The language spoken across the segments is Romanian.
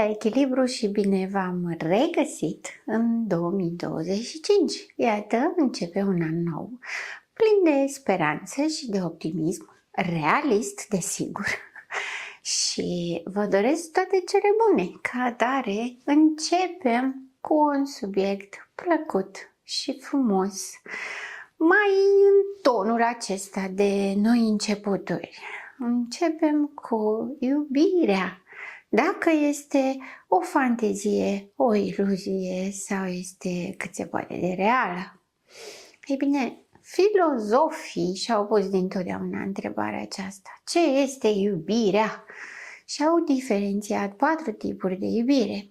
la Echilibru și bine v-am regăsit în 2025. Iată, începe un an nou, plin de speranță și de optimism, realist, desigur. Și vă doresc toate cele bune. Ca atare, începem cu un subiect plăcut și frumos, mai în tonul acesta de noi începuturi. Începem cu iubirea. Dacă este o fantezie, o iluzie sau este cât se poate de reală. Ei bine, filozofii și-au pus dintotdeauna întrebarea aceasta. Ce este iubirea? Și-au diferențiat 4 tipuri de iubire.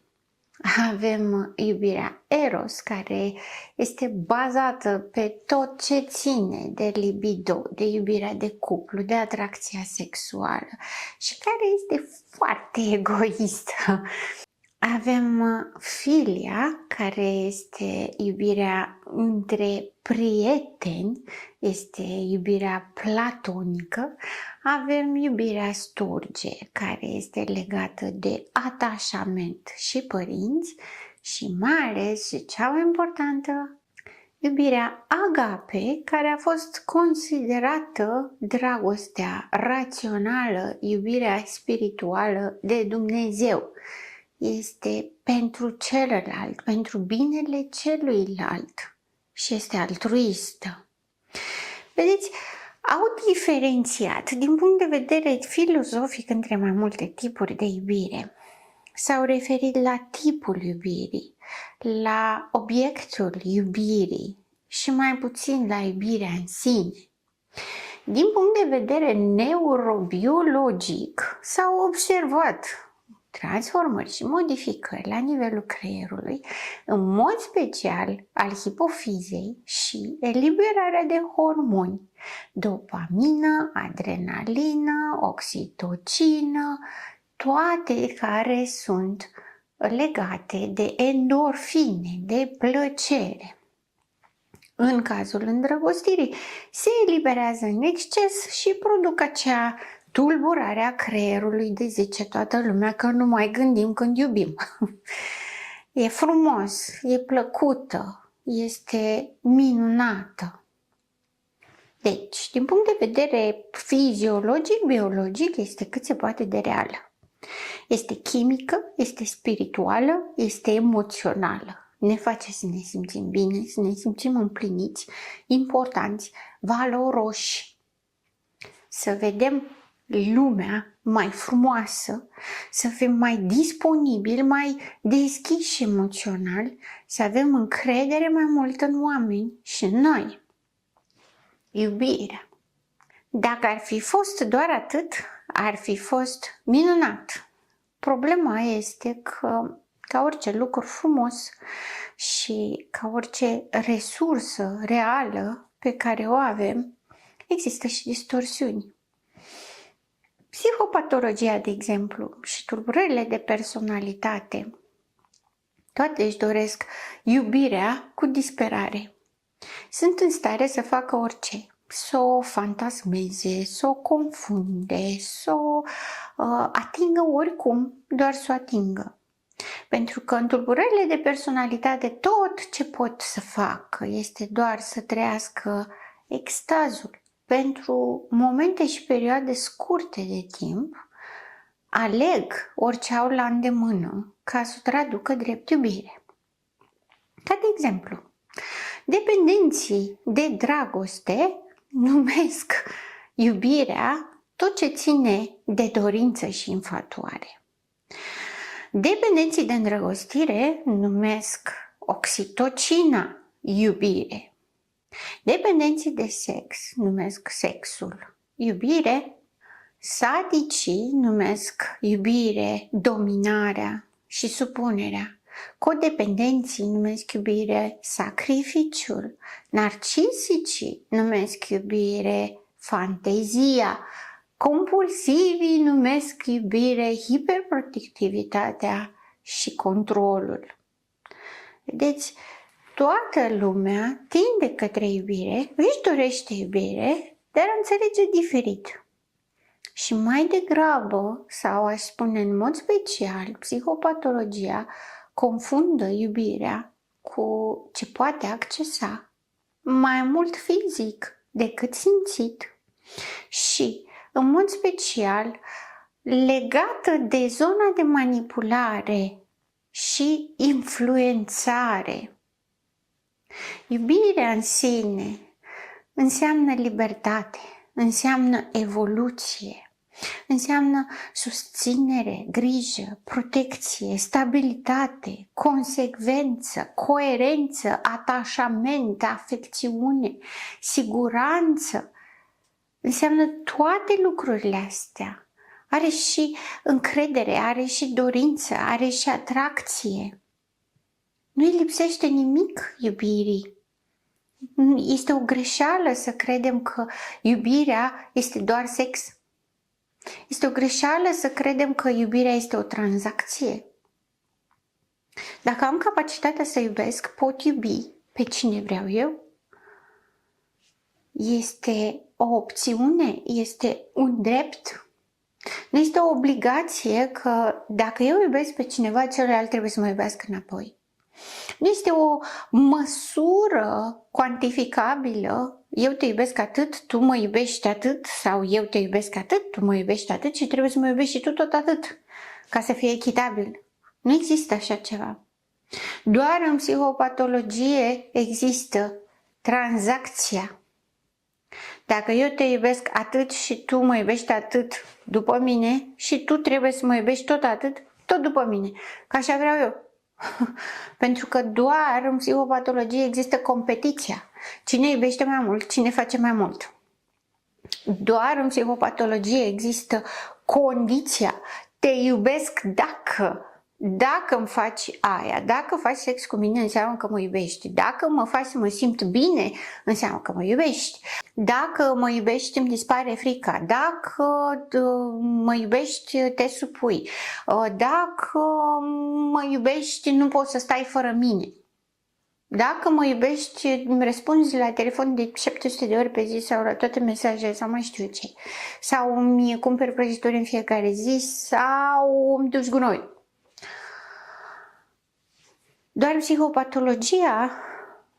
Avem iubirea Eros, care este bazată pe tot ce ține de libido, de iubirea de cuplu, de atracția sexuală și care este foarte egoistă. Avem filia, care este iubirea între prieteni, este iubirea platonică. Avem iubirea sturge, care este legată de atașament și părinți și mai ales și cea mai importantă, iubirea agape, care a fost considerată dragostea rațională, iubirea spirituală de Dumnezeu. Este pentru celălalt, pentru binele celuilalt și este altruistă. Vedeți, au diferențiat din punct de vedere filozofic între mai multe tipuri de iubire. S-au referit la tipul iubirii, la obiectul iubirii și mai puțin la iubirea în sine. Din punct de vedere neurobiologic s-au observat transformări și modificări la nivelul creierului, în mod special al hipofizei și eliberarea de hormoni, dopamină, adrenalină, oxitocină, toate care sunt legate de endorfine, de plăcere. În cazul îndrăgostirii, se eliberează în exces și produc acea tulburare a creierului de zice toată lumea că nu mai gândim când iubim. E frumos, e plăcută, este minunată. Deci, din punct de vedere fiziologic, biologic, este cât se poate de reală. Este chimică, este spirituală, este emoțională. Ne face să ne simțim bine, să ne simțim împliniți, importanți, valoroși. Să vedem lumea mai frumoasă, să fim mai disponibili, mai deschiși emoțional, să avem încredere mai mult în oameni și în noi. Iubirea. Dacă ar fi fost doar atât, ar fi fost minunat. Problema este că, ca orice lucru frumos și ca orice resursă reală pe care o avem, există și distorsiuni. Psihopatologia, de exemplu, și tulburările de personalitate, toate își doresc iubirea cu disperare. Sunt în stare să facă orice, să o fantasmeze, să o confunde, să o atingă oricum, doar să o atingă. Pentru că în tulburările de personalitate tot ce pot să facă este doar să trăiască extazul. Pentru momente și perioade scurte de timp, aleg orice au la îndemână ca să o traducă drept iubire. Ca de exemplu, dependenții de dragoste numesc iubirea tot ce ține de dorință și infatuare. Dependenții de îndrăgostire numesc oxitocina iubire. Dependenții de sex numesc sexul iubire, sadicii numesc iubire dominarea și supunerea, codependenții numesc iubire sacrificiul, narcisicii numesc iubire fantezia, compulsivii numesc iubire hiperprotectivitatea și controlul. Vedeți, toată lumea tinde către iubire, își dorește iubire, dar înțelege diferit. Și mai degrabă, sau aș spune în mod special, psihopatologia confundă iubirea cu ce poate accesa mai mult fizic decât simțit și, în mod special, legată de zona de manipulare și influențare. Iubirea în sine înseamnă libertate, înseamnă evoluție, înseamnă susținere, grijă, protecție, stabilitate, consecvență, coerență, atașament, afecțiune, siguranță. Înseamnă toate lucrurile astea. Are și încredere, are și dorință, are și atracție. Nu-i lipsește nimic iubirii. Este o greșeală să credem că iubirea este doar sex. Este o greșeală să credem că iubirea este o tranzacție. Dacă am capacitatea să iubesc, pot iubi pe cine vreau eu. Este o opțiune, este un drept. Nu este o obligație că dacă eu iubesc pe cineva, celălalt trebuie să mă iubească înapoi. Nu este o măsură cuantificabilă, eu te iubesc atât, tu mă iubești atât, sau eu te iubesc atât, tu mă iubești atât și trebuie să mă iubești și tu tot atât, ca să fie echitabil. Nu există așa ceva. Doar în psihopatologie există tranzacția. Dacă eu te iubesc atât și tu mă iubești atât după mine și tu trebuie să mă iubești tot atât, tot după mine, că așa vreau eu. Pentru că doar în psihopatologie există competiția. Cine iubește mai mult, cine face mai mult. Doar în psihopatologie există condiția. Te iubesc dacă îmi faci aia, dacă faci sex cu mine înseamnă că mă iubești, dacă mă faci să mă simt bine înseamnă că mă iubești, dacă mă iubești îmi dispare frica, dacă mă iubești te supui, dacă mă iubești nu poți să stai fără mine. Dacă mă iubești, îmi răspunzi la telefon de 700 de ori pe zi sau la toate mesajele sau mai știu ce. Sau îmi cumperi prăjituri în fiecare zi sau îmi duci gunoi. Doar psihopatologia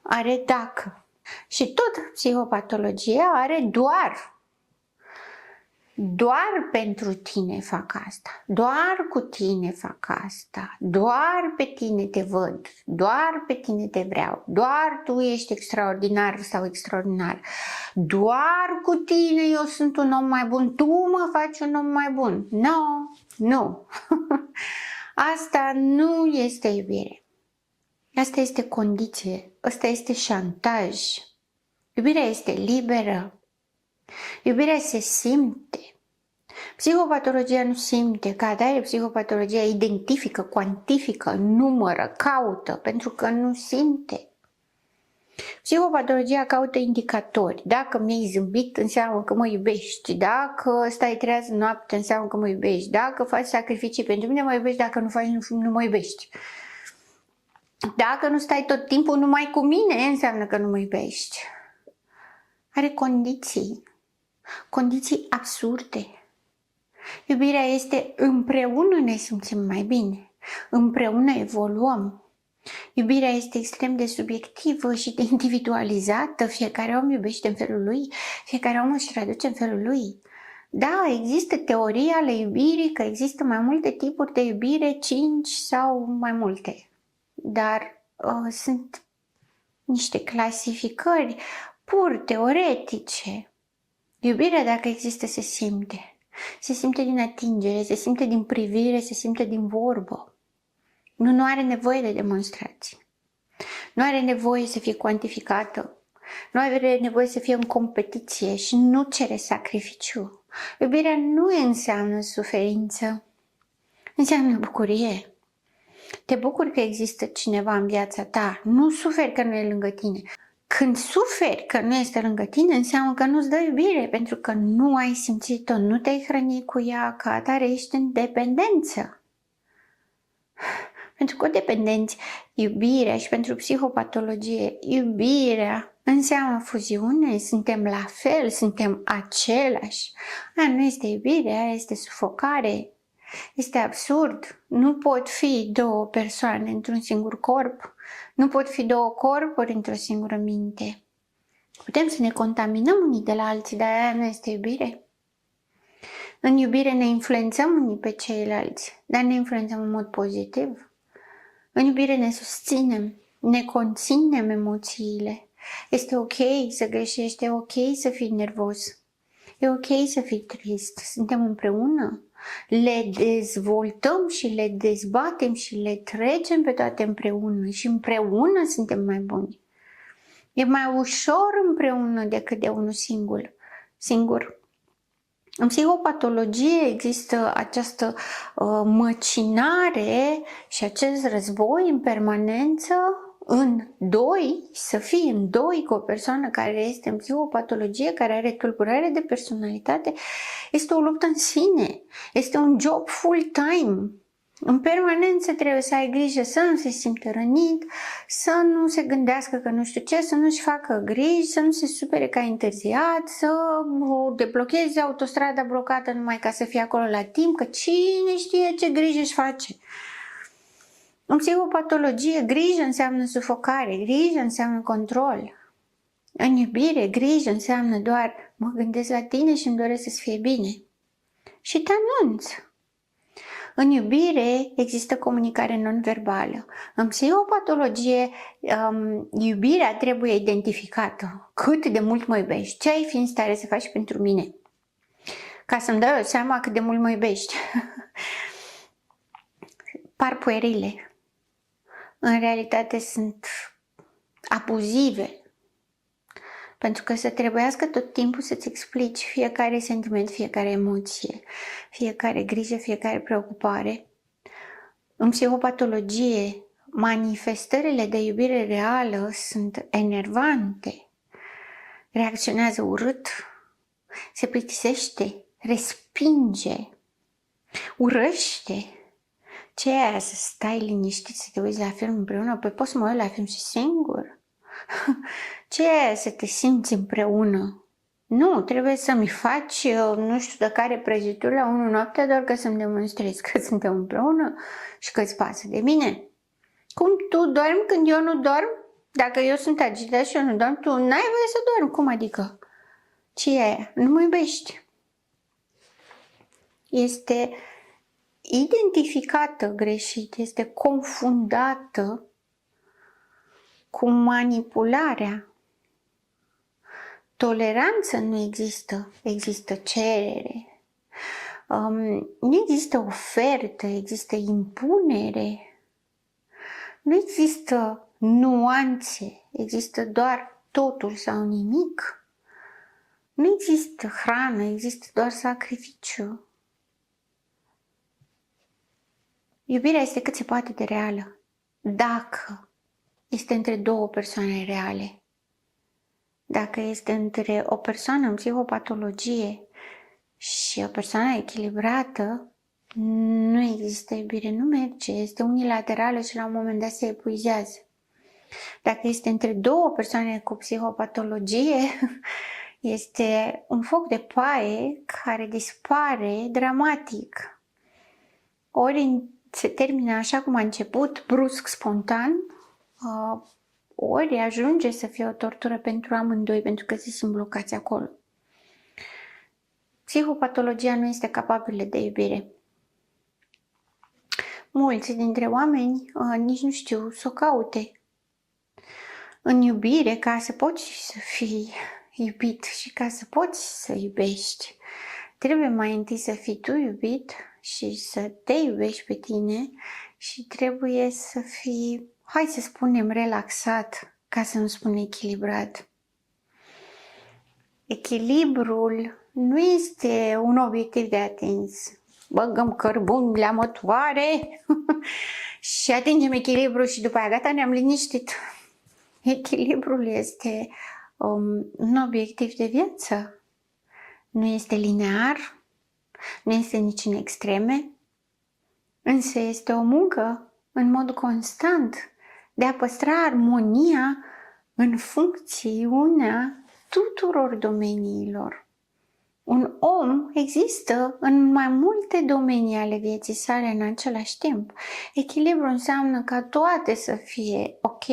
are dacă. Și tot psihopatologia are doar. Doar pentru tine fac asta. Doar cu tine fac asta. Doar pe tine te văd. Doar pe tine te vreau. Doar tu ești extraordinar sau extraordinar. Doar cu tine eu sunt un om mai bun. Tu mă faci un om mai bun. Nu. Asta nu este iubire. Asta este condiție, asta este șantaj. Iubirea este liberă. Iubirea se simte. Psihopatologia nu simte, ca atare psihopatologia identifică, cuantifică, numără, caută, pentru că nu simte. Psihopatologia caută indicatori. Dacă mi-ai zâmbit, înseamnă că mă iubești. Dacă stai treaz noapte, înseamnă că mă iubești. Dacă faci sacrificii pentru mine, mă iubești. Dacă nu faci, nu mă iubești. Dacă nu stai tot timpul numai cu mine, înseamnă că nu mă iubești. Are condiții. Condiții absurde. Iubirea este împreună ne simțim mai bine. Împreună evoluăm. Iubirea este extrem de subiectivă și de individualizată. Fiecare om iubește în felul lui. Fiecare om își traduce în felul lui. Da, există teoria ale iubirii, că există mai multe tipuri de iubire, 5 sau mai multe. Dar sunt niște clasificări pur teoretice. Iubirea, dacă există, se simte. Se simte din atingere, se simte din privire, se simte din vorbă. Nu are nevoie de demonstrații. Nu are nevoie să fie cuantificată. Nu are nevoie să fie în competiție și nu cere sacrificiu. Iubirea nu înseamnă suferință. Înseamnă bucurie. Te bucuri că există cineva în viața ta. Nu suferi că nu e lângă tine. Când suferi că nu este lângă tine, înseamnă că nu-ți dă iubire, pentru că nu ai simțit-o, nu te-ai hrănit cu ea, ca atare ești în dependență. Pentru că dependenți, iubirea și pentru psihopatologie, iubirea înseamnă fuziune, suntem la fel, suntem același. Aia nu este iubire, aia este sufocare. Este absurd. Nu pot fi două persoane într-un singur corp. Nu pot fi două corpuri într-o singură minte. Putem să ne contaminăm unii de la alții, dar aia nu este iubire. În iubire ne influențăm unii pe ceilalți, dar ne influențăm în mod pozitiv. În iubire ne susținem, ne conținem emoțiile. Este ok să greșești, e ok să fii nervos, e ok să fii trist. Suntem împreună, le dezvoltăm și le dezbatem și le trecem pe toate împreună și împreună suntem mai buni. E mai ușor împreună decât de unul singur. În psihopatologie există această măcinare și acest război în permanență să fii în doi cu o persoană care este în psihopatologie, care are tulburare de personalitate, este o luptă în sine, este un job full-time. În permanență trebuie să ai grijă să nu se simtă rănit, să nu se gândească că nu știu ce, să nu-și facă griji, să nu se supere că ai întârziat, să deblocheze autostrada blocată numai ca să fie acolo la timp, că cine știe ce grijă își face. În psihopatologie, grijă înseamnă sufocare, grijă înseamnă control. În iubire, grijă înseamnă doar mă gândesc la tine și îmi doresc să-ți fie bine. Și te anunț. În iubire există comunicare non-verbală. În psihopatologie, iubirea trebuie identificată. Cât de mult mă iubești? Ce ai fi în stare să faci pentru mine? Ca să-mi dau eu seama cât de mult mă iubești. Par puerile. În realitate sunt abuzive. Pentru că să trebuiască tot timpul să-ți explici fiecare sentiment, fiecare emoție, fiecare grijă, fiecare preocupare. În psihopatologie, manifestările de iubire reală sunt enervante. Reacționează urât, se plictisește, respinge, urăște. Ce e aia să stai liniștit, să te uiți la film împreună? Păi poți să mă uit la film și singur. Ce e să te simți împreună? Nu, trebuie să-mi faci, nu știu de care prăjituri la 1 noaptea, doar ca să-mi demonstrezi că suntem împreună și că îți pasă de mine. Cum tu dormi când eu nu dorm? Dacă eu sunt agitat și eu nu dorm, tu n-ai voie să dormi. Cum adică? Ce e aia? Nu mă iubești. Este identificată greșit, este confundată cu manipularea. Toleranță nu există, există cerere. Nu există ofertă, există impunere. Nu există nuanțe, există doar totul sau nimic. Nu există hrană, există doar sacrificiu. Iubirea este cât se poate de reală, dacă este între două persoane reale. Dacă este între o persoană în psihopatologie și o persoană echilibrată, nu există iubire, nu merge, este unilaterală și la un moment dat se epuizează. Dacă este între două persoane cu psihopatologie, este un foc de paie care dispare dramatic. Ori se termină așa cum a început, brusc, spontan, ori ajunge să fie o tortură pentru amândoi, pentru că se simt blocați acolo. Psihopatologia nu este capabilă de iubire. Mulți dintre oameni nici nu știu să o caute. În iubire, ca să poți să fii iubit și ca să poți să iubești, trebuie mai întâi să fii tu iubit și să te iubești pe tine și trebuie să fii, hai să spunem, relaxat, ca să nu spun echilibrat. Echilibrul nu este un obiectiv de atins. Băgăm cărbuni la motoare și atingem echilibru și după aia gata, ne-am liniștit. Echilibrul este un obiectiv de viață. Nu este linear, nu este nici în extreme, însă este o muncă în mod constant de a păstra armonia în funcțiunea tuturor domeniilor. Un om există în mai multe domenii ale vieții sale în același timp. Echilibru înseamnă ca toate să fie ok.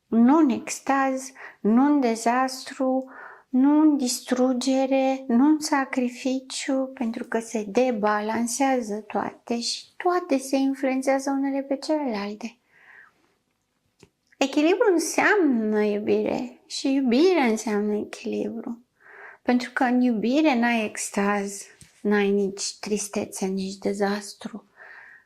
Nu în extaz, nu în dezastru, nu în distrugere, nu în sacrificiu, pentru că se debalansează toate și toate se influențează unele pe celelalte. Echilibru înseamnă iubire și iubire înseamnă echilibru. Pentru că în iubire n-ai extaz, n-ai nici tristețe, nici dezastru.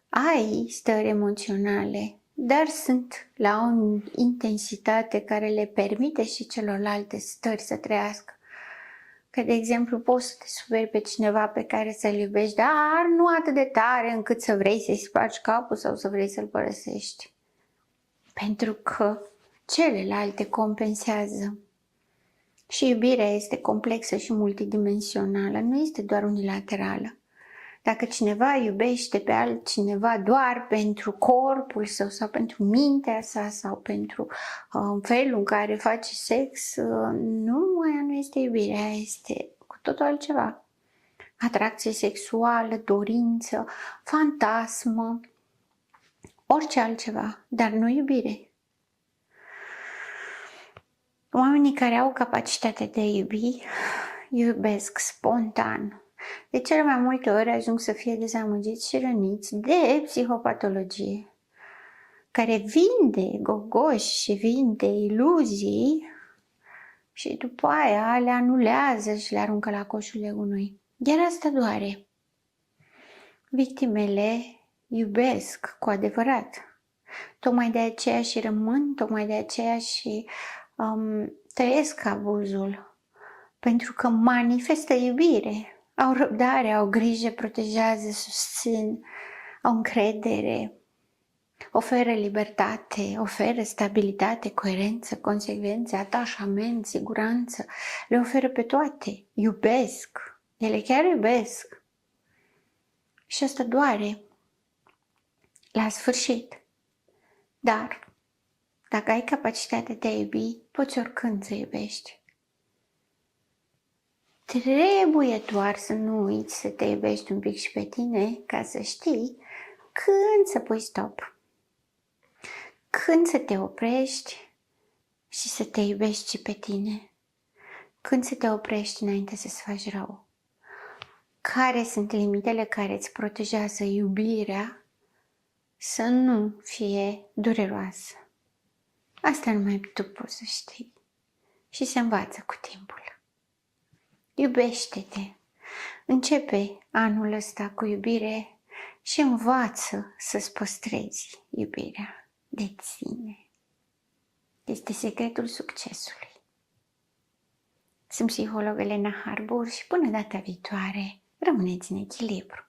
Ai stări emoționale, dar sunt la o intensitate care le permite și celorlalte stări să trăiască. Că, de exemplu, poți să te superi pe cineva pe care să-l iubești, dar nu atât de tare încât să vrei să-i spargi capul sau să vrei să-l părăsești. Pentru că celelalte compensează. Și iubirea este complexă și multidimensională, nu este doar unilaterală. Dacă cineva iubește pe altcineva doar pentru corpul său sau pentru mintea sa sau pentru felul în care face sex, aia nu este iubirea, aia este cu totul altceva. Atracție sexuală, dorință, fantasmă, orice altceva, dar nu iubire. Oamenii care au capacitatea de a iubi, iubesc spontan. De cele mai multe ori ajung să fie dezamăgiți și răniți de psihopatologie, care vinde gogoși și vinde iluzii și după aia le anulează și le aruncă la coșul legunului. Iar asta doare. Victimele iubesc cu adevărat. Tocmai de aceea și rămân, tocmai de aceea și trăiesc abuzul. Pentru că manifestă iubire. Au răbdare, au grijă, protejează, susțin, au încredere, oferă libertate, oferă stabilitate, coerență, consecvență, atașament, siguranță. Le oferă pe toate. Iubesc. Ele chiar iubesc. Și asta doare la sfârșit. Dar dacă ai capacitatea de a iubi, poți oricând să iubești. Trebuie doar să nu uiți să te iubești un pic și pe tine, ca să știi când să pui stop. Când să te oprești și să te iubești și pe tine. Când să te oprești înainte să-ți faci rău. Care sunt limitele care îți protejează iubirea să nu fie dureroasă. Asta numai tu poți să știi. Și se învață cu timpul. Iubește-te. Începe anul ăsta cu iubire și învață să-ți păstrezi iubirea de tine. Este secretul succesului. Sunt psiholog Elena Harbour și până data viitoare, rămâneți în echilibru.